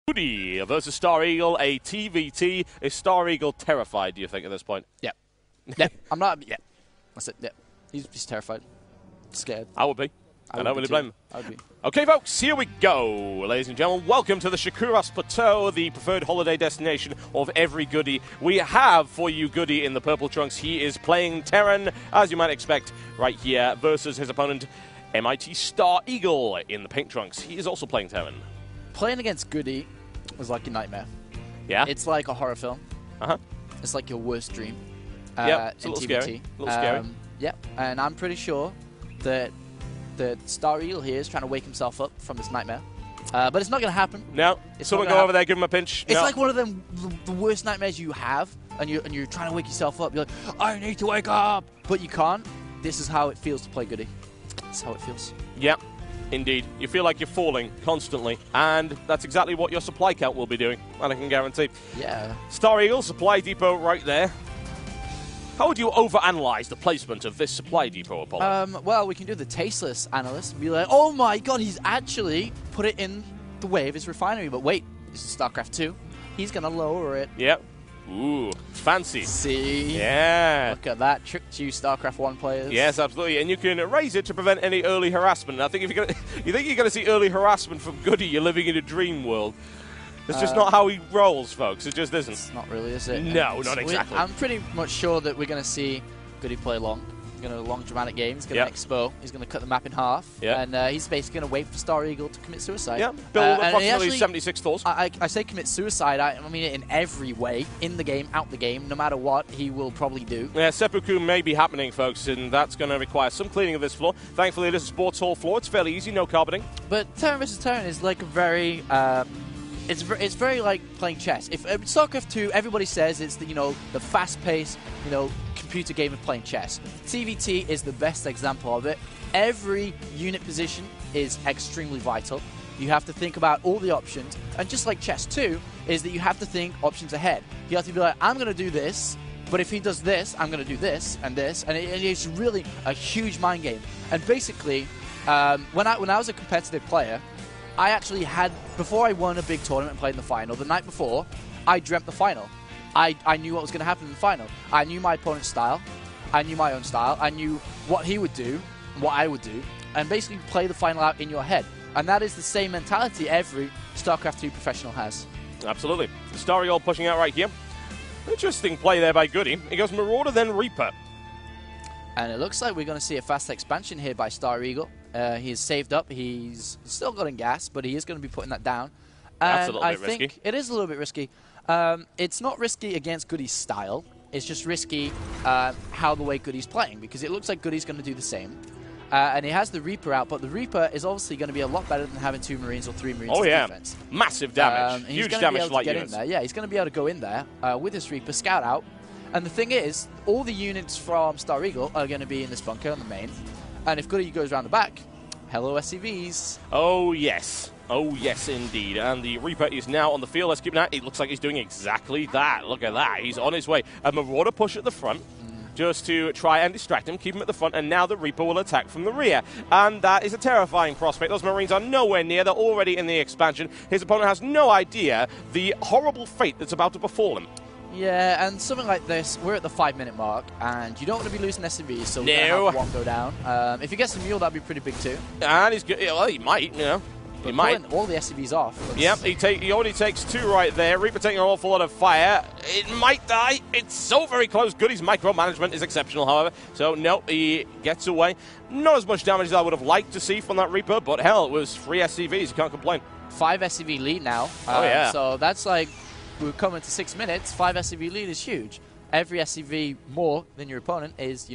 Goody versus Stareagle, a TVT. Is Stareagle terrified, do you think, at this point? Yeah. Yeah. I'm not. Yeah. That's it. Yeah. He's terrified. Scared. I would be. I don't really blame him. I would be. Okay, folks, here we go. Ladies and gentlemen, welcome to the Shakuras Plateau, the preferred holiday destination of every Goody. We have for you Goody in the purple trunks. He is playing Terran, as you might expect, right here, versus his opponent, MIT Stareagle, in the pink trunks. He is also playing Terran. Playing against Goody was like a nightmare. Yeah? It's like a horror film. Uh-huh. It's like your worst dream. Yeah, it's a little TVT. scary. A little scary. Yeah, and I'm pretty sure that Stareagle here is trying to wake himself up from this nightmare. But it's not going to happen. No. Someone go over there, give him a pinch. It's like one of them, the worst nightmares you have, and you're trying to wake yourself up. You're like, I need to wake up! But you can't. This is how it feels to play Goody. That's how it feels. Yeah, indeed. You feel like you're falling constantly, and that's exactly what your supply count will be doing, and I can guarantee. Yeah. Stareagle, supply depot right there. How would you overanalyze the placement of this supply depot, Apollo? Well, we can do the tasteless analyst and be like, oh my god, he's actually put it in the way of his refinery. But wait, this is Starcraft 2. He's going to lower it. Yep. Ooh, fancy. See? Yeah. Look at that. Tricked you, Starcraft 1 players. Yes, absolutely. And you can raise it to prevent any early harassment. And I think if you think you're going to see early harassment from Goody, you're living in a dream world. It's just not how he rolls, folks. It just isn't. It's not really, is it? No, not exactly. I'm pretty much sure that we're going to see Goody play long. Going to a long, dramatic game. He's going to expo. He's going to cut the map in half. And he's basically going to wait for Stareagle to commit suicide. Yeah, build approximately 76 thoughts. I say commit suicide. I mean it in every way. In the game, out the game, no matter what, he will probably do. Yeah, seppuku may be happening, folks, and that's going to require some cleaning of this floor. Thankfully, it is a sports hall floor. It's fairly easy, no carpeting. But Terran vs. Terran is like a very... It's very like playing chess. If StarCraft 2, everybody says it's the the fast-paced computer game of playing chess. TVT is the best example of it. Every unit position is extremely vital. You have to think about all the options, and just like chess 2, is that you have to think options ahead. You have to be like, I'm going to do this, but if he does this, I'm going to do this, and it's really a huge mind game. And basically, when I was a competitive player, I actually had, before I won a big tournament and played in the final, the night before, I dreamt the final. I knew what was going to happen in the final. I knew my opponent's style. I knew my own style. I knew what he would do, what I would do, and basically play the final out in your head. And that is the same mentality every StarCraft 2 professional has. Absolutely. Stareagle pushing out right here. Interesting play there by Goody. He goes Marauder, then Reaper. And it looks like we're going to see a fast expansion here by Stareagle. He's saved up. He's still got in gas, but he is going to be putting that down. And that's a little bit risky. It is a little bit risky. It's not risky against Goody's style. It's just risky how the way Goody's playing, because it looks like Goody's going to do the same. And he has the Reaper out, but the Reaper is obviously going to be a lot better than having 2 Marines or 3 Marines defense. Massive damage. Huge damage to light units. Yeah, he's going to be able to go in there with his Reaper, scout out. And the thing is, all the units from Stareagle are going to be in this bunker on the main. And if Goody goes around the back, hello SCVs. Oh, yes. Oh, yes, indeed. And the Reaper is now on the field. Let's keep an eye. It looks like he's doing exactly that. Look at that. He's on his way. A Marauder push at the front just to try and distract him, keep him at the front, and now the Reaper will attack from the rear. And that is a terrifying prospect. Those Marines are nowhere near. They're already in the expansion. His opponent has no idea the horrible fate that's about to befall him. Yeah, and something like this, we're at the 5-minute mark, and you don't want to be losing SCVs, so we're going to have one go down. If he gets a Mule, that'd be pretty big too. And he's good. Well, he might, He might. All the SCVs off. Yep, he only takes 2 right there. Reaper taking an awful lot of fire. It might die. It's so very close. Goody's micromanagement is exceptional, however. So, no, he gets away. Not as much damage as I would have liked to see from that Reaper, but hell, it was 3 SCVs. You can't complain. 5 SCV lead now. Oh, yeah. So that's like, we're coming to 6 minutes. 5 SCV lead is huge. Every SCV more than your opponent is,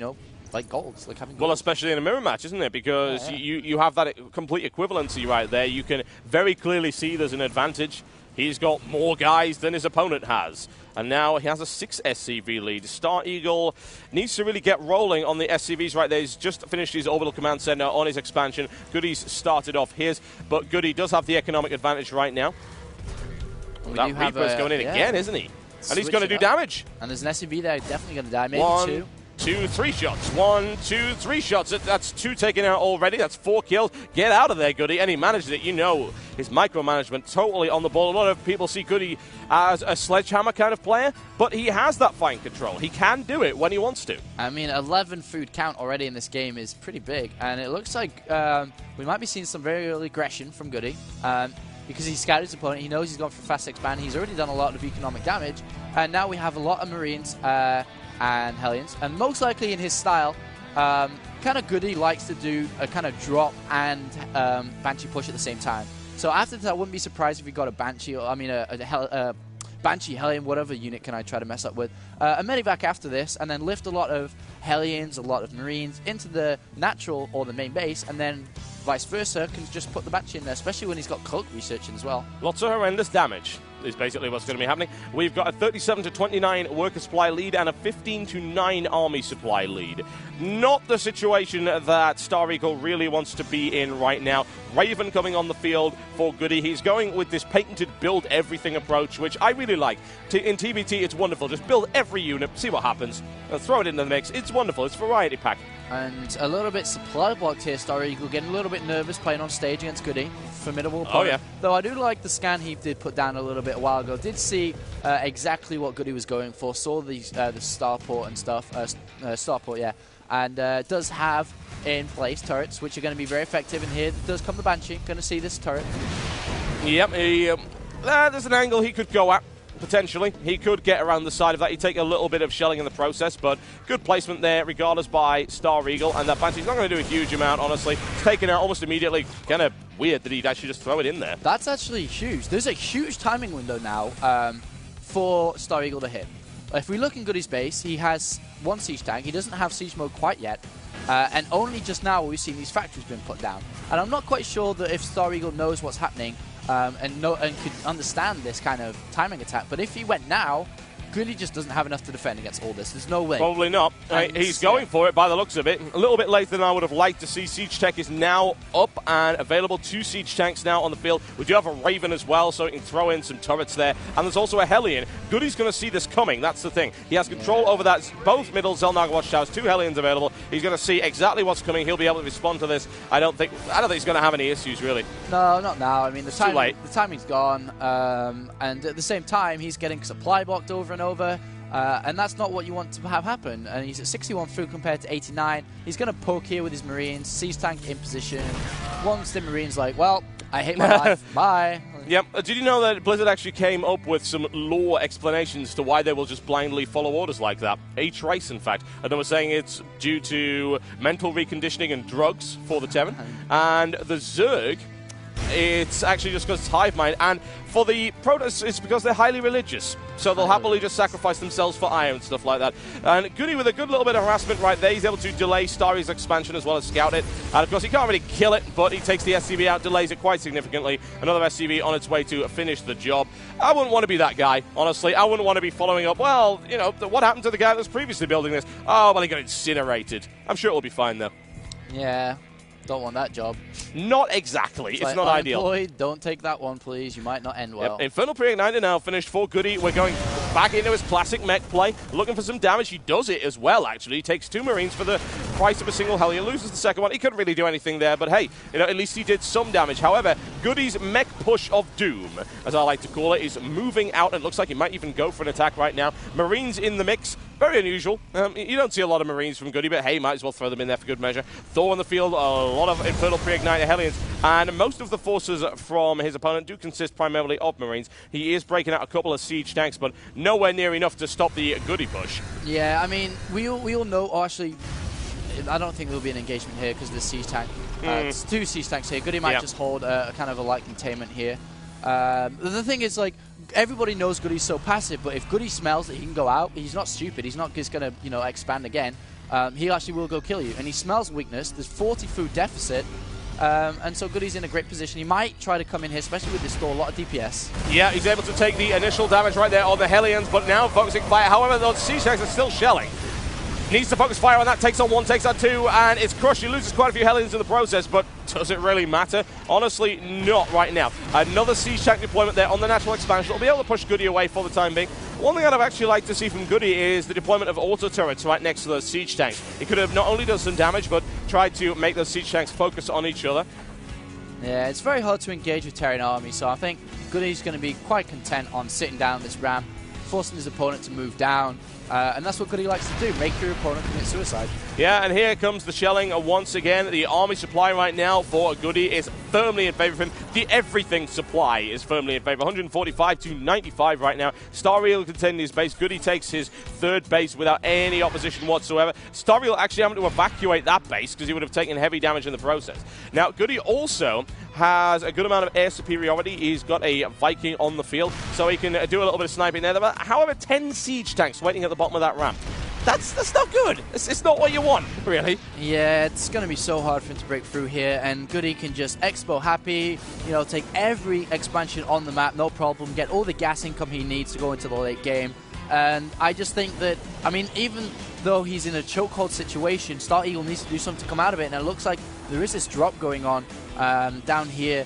like gold. It's like having gold. Well, especially in a mirror match, isn't it? Because you have that complete equivalency right there. You can very clearly see there's an advantage. He's got more guys than his opponent has. And now he has a 6 SCV lead. Stareagle needs to really get rolling on the SCVs right there. He's just finished his orbital command center on his expansion. Goody's started off his, but Goody does have the economic advantage right now. That Reaper's going in again, isn't he? And he's going to do damage. And there's an SCV there, definitely going to die. Maybe 1, 2. 2, 3 shots. 1, 2, 3 shots. That's 2 taken out already. That's 4 kills. Get out of there, Goody. And he managed it. You know, his micromanagement totally on the ball. A lot of people see Goody as a sledgehammer kind of player, but he has that fine control. He can do it when he wants to. I mean, 11 food count already in this game is pretty big, and it looks like we might be seeing some very early aggression from Goody. Because he scouted his opponent, he knows he's gone for fast expand, he's already done a lot of economic damage, and now we have a lot of Marines and Hellions, and most likely in his style, kind of Goody likes to do a kind of drop and Banshee push at the same time. So after that, I wouldn't be surprised if we got a Banshee, or I mean a Banshee, Hellion, whatever unit can I try to mess up with, a Medivac after this, and then lift a lot of Hellions, a lot of Marines into the natural or the main base, and then vice versa, can just put the Banshee in there, especially when he's got cloak researching as well. Lots of horrendous damage is basically what's going to be happening. We've got a 37-29 worker supply lead and a 15-9 army supply lead. Not the situation that Stareagle really wants to be in right now. Raven coming on the field for Goody. He's going with this patented build everything approach, which I really like. In TBT, it's wonderful. Just build every unit, see what happens, throw it into the mix. It's wonderful. It's variety pack. And a little bit supply blocked here, Stareagle getting a little bit nervous playing on stage against Goody. Formidable opponent. Oh, yeah. Though I do like the scan he did put down a little bit a while ago. Did see exactly what Goody was going for. Saw the starport and stuff. Starport, yeah. And does have in place turrets, which are going to be very effective. And here does come the Banshee. Going to see this turret. Yep. There's an angle he could go at. Potentially. He could get around the side of that. He'd take a little bit of shelling in the process, but good placement there, regardless, by Stareagle. And that Banshee's not going to do a huge amount, honestly. It's taken out almost immediately. Kind of weird that he'd actually just throw it in there. That's actually huge. There's a huge timing window now for Stareagle to hit. If we look in Goody's base, he has 1 siege tank. He doesn't have siege mode quite yet. And only just now we've seen these factories being put down. And I'm not quite sure that if Stareagle knows what's happening, and could understand this kind of timing attack. But if he went now, Goody just doesn't have enough to defend against all this. There's no way. Probably not. He's going for it by the looks of it. A little bit later than I would have liked to see. Siege Tech is now up and available. 2 Siege Tanks now on the field. We do have a Raven as well, so he can throw in some turrets there. And there's also a Hellion. Goody's going to see this coming. That's the thing. He has control over that. Both middle Zelnaga Watchtowers, 2 Hellions available. He's going to see exactly what's coming. He'll be able to respond to this. I don't think he's going to have any issues, really. No, not now. I mean, the timing's gone. And at the same time, he's getting supply blocked over and over. And that's not what you want to have happen. And he's at 61 food compared to 89. He's going to poke here with his Marines. Siege tank in position. Once the Marines like, well, I hate my life. Bye. Yep. Did you know that Blizzard actually came up with some lore explanations to why they will just blindly follow orders like that? H-Race, in fact. And they were saying it's due to mental reconditioning and drugs for the Terran. And the Zerg, it's actually just because it's hive mind. And for the Protoss, it's because they're highly religious. So they'll happily just sacrifice themselves for iron and stuff like that. And Goody with a good little bit of harassment right there. He's able to delay Starry's expansion as well as scout it. And of course, he can't really kill it, but he takes the SCV out, delays it quite significantly. Another SCV on its way to finish the job. I wouldn't want to be that guy, honestly. I wouldn't want to be following up, well, you know, what happened to the guy that was previously building this? Oh, well, he got incinerated. I'm sure it'll be fine, though. Yeah. Don't want that job. Not exactly. It's like not ideal. Don't take that one, please. You might not end well. Yep. Infernal Pre-Igniter now finished for Goody. We're going back into his classic mech play. Looking for some damage. He does it as well, actually. He takes 2 Marines for the price of a single Hellion. Loses the second one. He couldn't really do anything there, but hey, you know, at least he did some damage. However, Goody's mech push of doom, as I like to call it, is moving out. It looks like he might even go for an attack right now. Marines in the mix. Very unusual. You don't see a lot of Marines from Goody, but hey, might as well throw them in there for good measure. Thor on the field, a lot of Infernal Pre-Igniter Hellions, and most of the forces from his opponent do consist primarily of Marines. He is breaking out a couple of siege tanks, but nowhere near enough to stop the Goody push. Yeah, I mean, we all know, actually, I don't think there will be an engagement here because of the siege tank. It's 2 siege tanks here. Goody might just hold a kind of a light containment here. The thing is, like, everybody knows Goody's so passive, but if Goody smells that he can go out, he's not stupid. He's not just going to, you know, expand again. He actually will go kill you. And he smells weakness. There's 40 food deficit. And so Goody's in a great position. He might try to come in here, especially with this Thor, a lot of DPS. Yeah, he's able to take the initial damage right there on the Hellions, but now focusing fire. However, those siege tanks are still shelling. Needs to focus fire on that, takes on 1, takes on 2, and it's crushed. He loses quite a few Hellions in the process, but does it really matter? Honestly, not right now. Another siege tank deployment there on the natural expansion. It'll be able to push Goody away for the time being. One thing I'd actually like to see from Goody is the deployment of auto turrets right next to those siege tanks. It could have not only done some damage, but tried to make those siege tanks focus on each other. Yeah, it's very hard to engage with Terran army, so I think Goody's going to be quite content on sitting down this ramp, forcing his opponent to move down, and that's what Goody likes to do, make your opponent commit suicide. Yeah, and here comes the shelling once again. The army supply right now for Goody is firmly in favor of him. The everything supply is firmly in favor. 145 to 95 right now. Stareagle containing his base. Goody takes his third base without any opposition whatsoever. Stareagle actually having to evacuate that base because he would have taken heavy damage in the process. Now, Goody also has a good amount of air superiority. He's got a Viking on the field, so he can do a little bit of sniping there. However, 10 siege tanks waiting at the bottom of that ramp. That's not good. It's not what you want, really. Yeah, it's going to be so hard for him to break through here, and Goody can just expo happy, you know, take every expansion on the map, no problem, get all the gas income he needs to go into the late game. And I just think that, I mean, even though he's in a chokehold situation, Stareagle needs to do something to come out of it, and it looks like there is this drop going on down here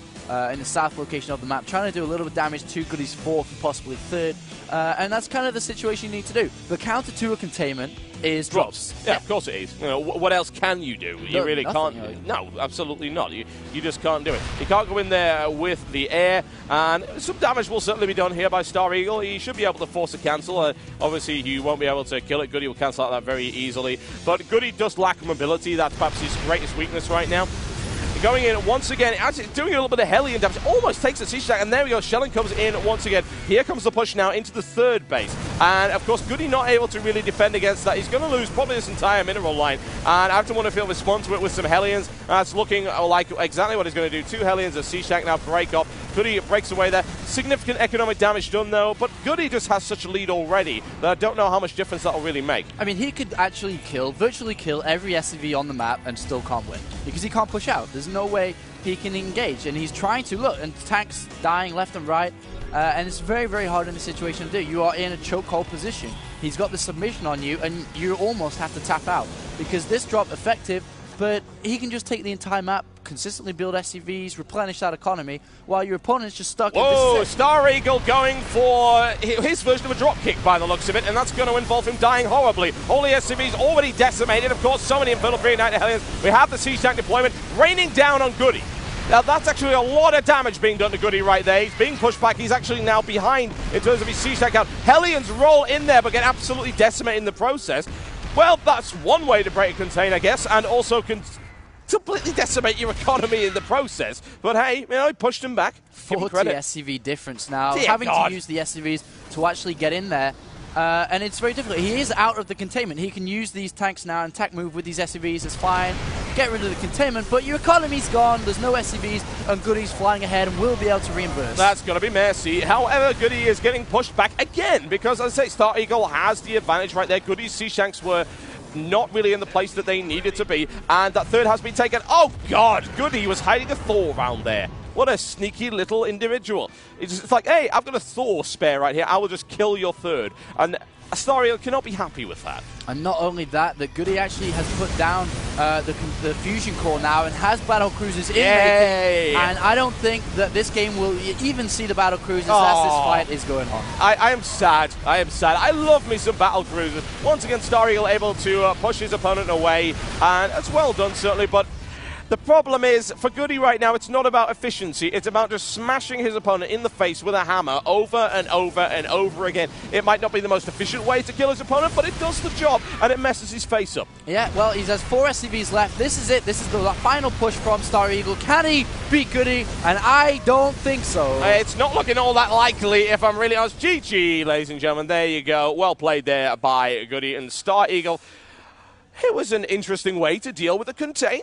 in the south location of the map, trying to do a little bit of damage to Goody's fourth and possibly third. And that's kind of the situation you need to do. The counter to a containment is drops. Yeah, of course it is. You know, what else can you do? You really can't. No, absolutely not. You just can't do it. You can't go in there with the air, and some damage will certainly be done here by Stareagle. He should be able to force a cancel. Obviously, you won't be able to kill it. Goody will cancel out that very easily. But Goody does lack mobility. That's perhaps his greatest weakness right now. Going in once again, actually doing a little bit of Hellion damage, almost takes a siege tank, and there we go, shelling comes in once again. Here comes the push now into the third base, and of course Goody not able to really defend against that. He's going to lose probably this entire mineral line, and after want to feel respond to it with some Hellions. That's looking like exactly what he's going to do. 2 Hellions, a siege tank now break off. Goody breaks away there. Significant economic damage done though, but Goody just has such a lead already that I don't know how much difference that will really make. I mean, he could actually virtually kill every SCV on the map and still can't win, because he can't push out. There's no way he can engage, and he's trying to look, and tanks dying left and right, and it's very, very hard in this situation to do. You are in a chokehold position. He's got the submission on you, and you almost have to tap out, because this drop effective, but he can just take the entire map, consistently build SCVs, replenish that economy, while your opponent's just stuck in this. Whoa, Stareagle going for his version of a drop kick by the looks of it, and that's going to involve him dying horribly. All the SCVs already decimated. Of course, so many Infernal Fury Knight Hellions. We have the siege tank deployment raining down on Goody. Now, that's actually a lot of damage being done to Goody right there. He's being pushed back. He's actually now behind in terms of his siege tank count. Hellions roll in there, but get absolutely decimated in the process. Well, that's one way to break a contain, I guess, and also can completely decimate your economy in the process. But hey, you know, he pushed him back. 40 SCV difference now. Dear having God. to use the SCVs to actually get in there. And it's very difficult. He is out of the containment. He can use these tanks now and attack move with these SCVs. It's fine. Get rid of the containment, but your economy's gone. There's no SCVs, and Goody's flying ahead and will be able to reimburse. That's going to be messy. However, Goody is getting pushed back again because, as I say, Stareagle has the advantage right there. Goody's siege tanks were not really in the place that they needed to be, and that third has been taken. Oh, God! Goody was hiding a Thor around there. What a sneaky little individual. It's like, hey, I've got a Thor spare right here. I will just kill your third. And Stareagle cannot be happy with that. And not only that, that Goody actually has put down the fusion core now and has battle cruisers in making. And I don't think that this game will even see the battle cruisers as this fight is going on. I am sad. I am sad. I love me some battle cruisers. Once again, Stareagle able to push his opponent away, and it's well done certainly, but the problem is, for Goody right now, it's not about efficiency. It's about just smashing his opponent in the face with a hammer over and over and over again. It might not be the most efficient way to kill his opponent, but it does the job, and it messes his face up. Yeah, well, he has 4 SCVs left. This is it. This is the final push from Stareagle. Can he beat Goody? And I don't think so. It's not looking all that likely, if I'm really honest. GG, ladies and gentlemen. There you go. Well played there by Goody and Stareagle. It was an interesting way to deal with the contain.